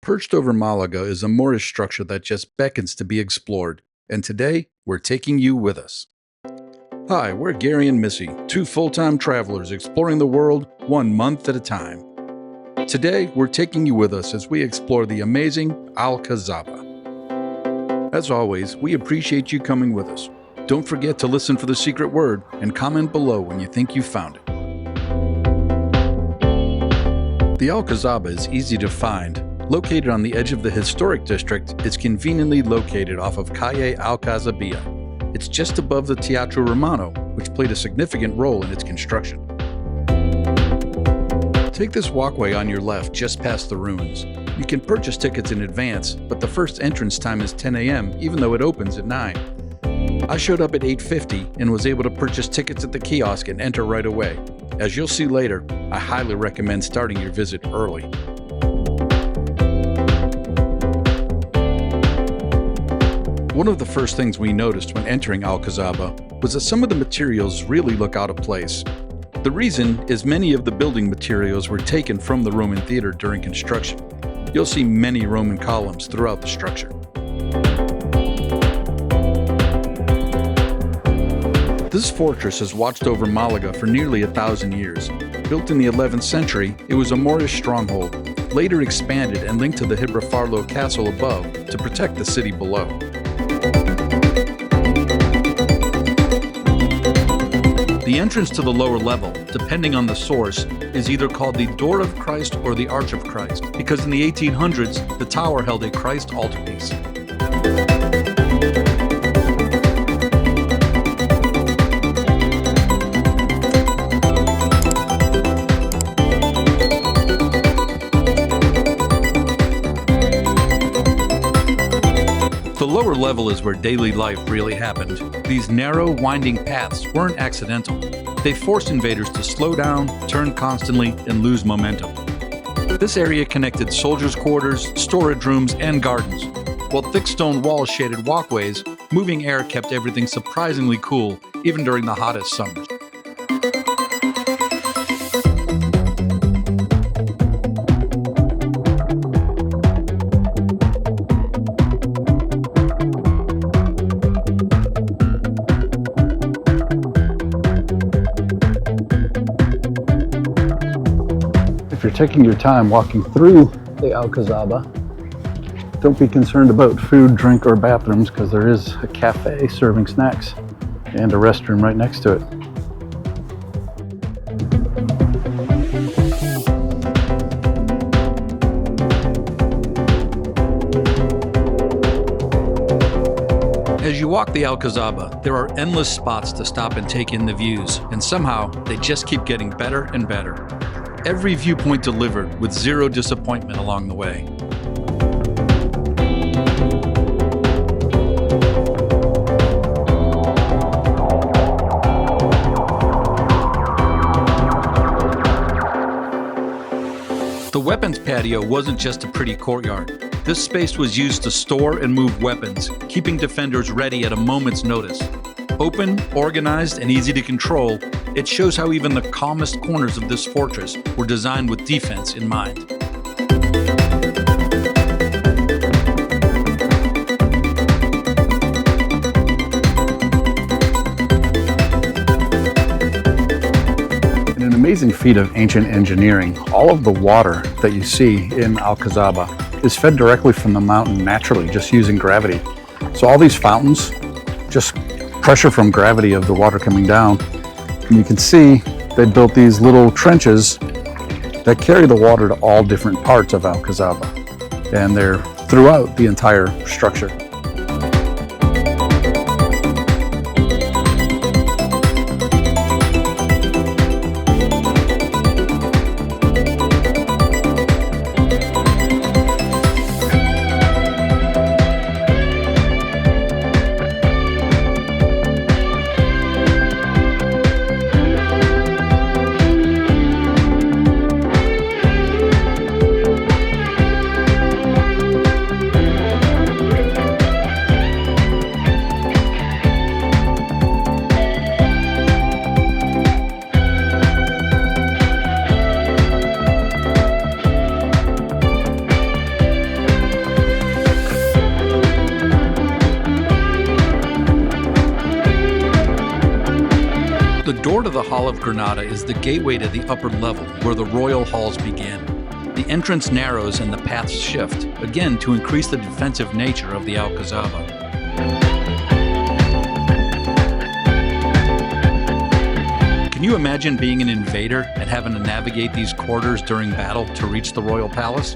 Perched over Malaga is a Moorish structure that just beckons to be explored, and today we're taking you with us. Hi, we're Gary and Missy, two full-time travelers exploring the world 1 month at a time. Today we're taking you with us as we explore the amazing Alcazaba. As always, we appreciate you coming with us. Don't forget to listen for the secret word and comment below when you think you found it. The Alcazaba is easy to find. Located on the edge of the historic district, it's conveniently located off of Calle Alcazaba. It's just above the Teatro Romano, which played a significant role in its construction. Take this walkway on your left just past the ruins. You can purchase tickets in advance, but the first entrance time is 10 a.m. even though it opens at 9. I showed up at 8:50 and was able to purchase tickets at the kiosk and enter right away. As you'll see later, I highly recommend starting your visit early. One of the first things we noticed when entering Alcazaba was that some of the materials really look out of place. The reason is many of the building materials were taken from the Roman theater during construction. You'll see many Roman columns throughout the structure. This fortress has watched over Malaga for nearly 1,000 years. Built in the 11th century, it was a Moorish stronghold, later expanded and linked to the Gibraltar castle above to protect the city below. The entrance to the lower level, depending on the source, is either called the Door of Christ or the Arch of Christ, because in the 1800s, the tower held a Christ altarpiece. The lower level is where daily life really happened. These narrow, winding paths weren't accidental. They forced invaders to slow down, turn constantly, and lose momentum. This area connected soldiers' quarters, storage rooms, and gardens. While thick stone walls shaded walkways, moving air kept everything surprisingly cool, even during the hottest summers. If you're taking your time walking through the Alcazaba, don't be concerned about food, drink, or bathrooms because there is a cafe serving snacks and a restroom right next to it. As you walk the Alcazaba, there are endless spots to stop and take in the views, and somehow they just keep getting better and better. Every viewpoint delivered with zero disappointment along the way. The weapons patio wasn't just a pretty courtyard. This space was used to store and move weapons, keeping defenders ready at a moment's notice. Open, organized, and easy to control, it shows how even the calmest corners of this fortress were designed with defense in mind. In an amazing feat of ancient engineering, all of the water that you see in Alcazaba is fed directly from the mountain naturally, just using gravity. So all these fountains, just pressure from gravity of the water coming down. And you can see they built these little trenches that carry the water to all different parts of Alcazaba, and they're throughout the entire structure. door to the Hall of Granada is the gateway to the upper level where the royal halls begin. The entrance narrows and the paths shift, again to increase the defensive nature of the Alcazaba. Can you imagine being an invader and having to navigate these corridors during battle to reach the royal palace?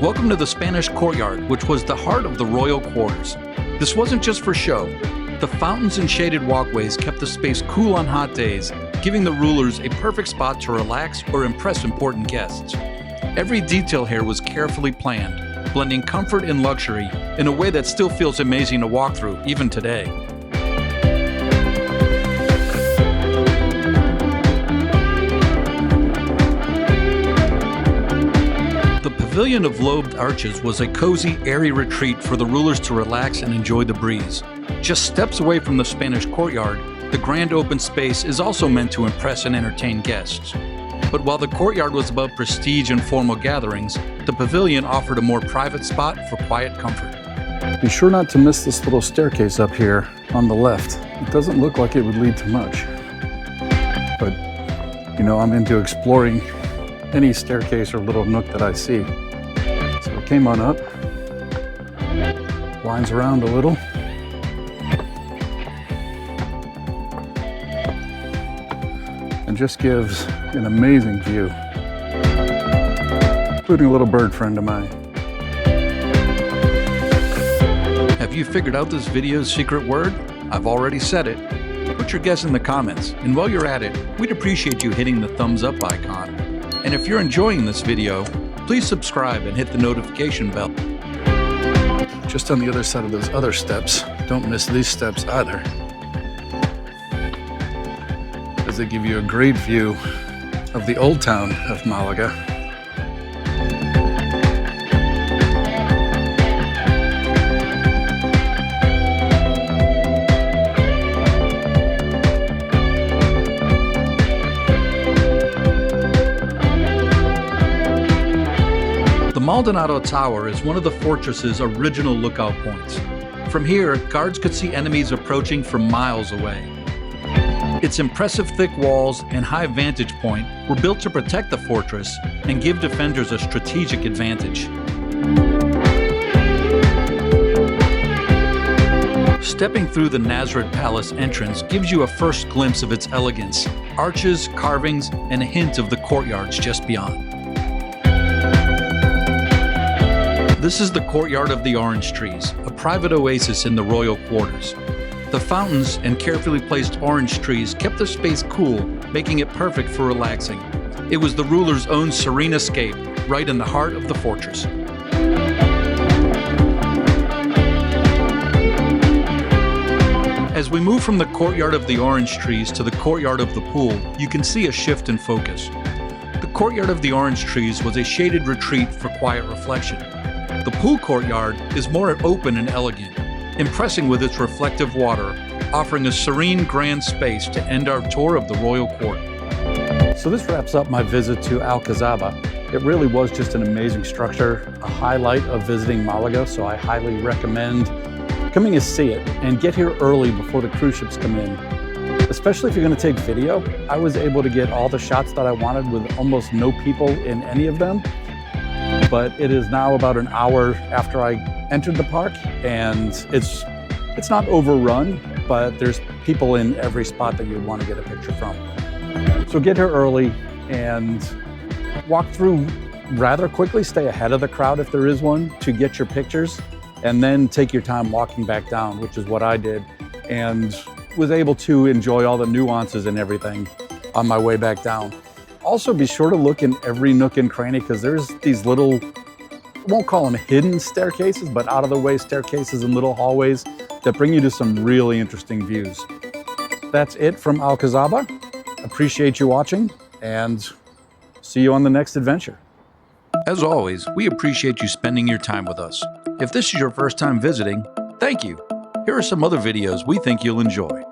Welcome to the Spanish courtyard, which was the heart of the royal quarters. This wasn't just for show. The fountains and shaded walkways kept the space cool on hot days, giving the rulers a perfect spot to relax or impress important guests. Every detail here was carefully planned, blending comfort and luxury in a way that still feels amazing to walk through, even today. The Pavilion of Lobed Arches was a cozy, airy retreat for the rulers to relax and enjoy the breeze. Just steps away from the Spanish courtyard, the grand open space is also meant to impress and entertain guests. But while the courtyard was about prestige and formal gatherings, the pavilion offered a more private spot for quiet comfort. Be sure not to miss this little staircase up here on the left. It doesn't look like it would lead to much. But, you know, I'm into exploring any staircase or little nook that I see. So I came on up, winds around a little. And just gives an amazing view, including a little bird friend of mine. Have you figured out this video's secret word? I've already said it. Put your guess in the comments, and while you're at it, we'd appreciate you hitting the thumbs up icon. And if you're enjoying this video, please subscribe and hit the notification bell. Just on the other side of those other steps, don't miss these steps either, as they give you a great view of the old town of Malaga. The Maldonado Tower is one of the fortress's original lookout points. From here, guards could see enemies approaching from miles away. Its impressive thick walls and high vantage point were built to protect the fortress and give defenders a strategic advantage. Stepping through the Nazareth Palace entrance gives you a first glimpse of its elegance, arches, carvings, and a hint of the courtyards just beyond. This is the Courtyard of the Orange Trees, a private oasis in the royal quarters. The fountains and carefully placed orange trees kept the space cool, making it perfect for relaxing. It was the ruler's own serene escape, right in the heart of the fortress. As we move from the Courtyard of the Orange Trees to the Courtyard of the Pool, you can see a shift in focus. The Courtyard of the Orange Trees was a shaded retreat for quiet reflection. The pool courtyard is more open and elegant, impressing with its reflective water, offering a serene, grand space to end our tour of the royal court. So this wraps up my visit to Alcazaba. It really was just an amazing structure, a highlight of visiting Malaga, so I highly recommend coming to see it and get here early before the cruise ships come in. Especially if you're going to take video, I was able to get all the shots that I wanted with almost no people in any of them. But it is now about an hour after I entered the park, and it's not overrun, but there's people in every spot that you'd want to get a picture from. So get here early and walk through rather quickly, stay ahead of the crowd if there is one, to get your pictures, and then take your time walking back down, which is what I did, and was able to enjoy all the nuances and everything on my way back down. Also, be sure to look in every nook and cranny, because there's these little, I won't call them hidden staircases, but out of the way staircases and little hallways that bring you to some really interesting views. That's it from Alcazaba. Appreciate you watching, and see you on the next adventure. As always, we appreciate you spending your time with us. If this is your first time visiting, thank you. Here are some other videos we think you'll enjoy.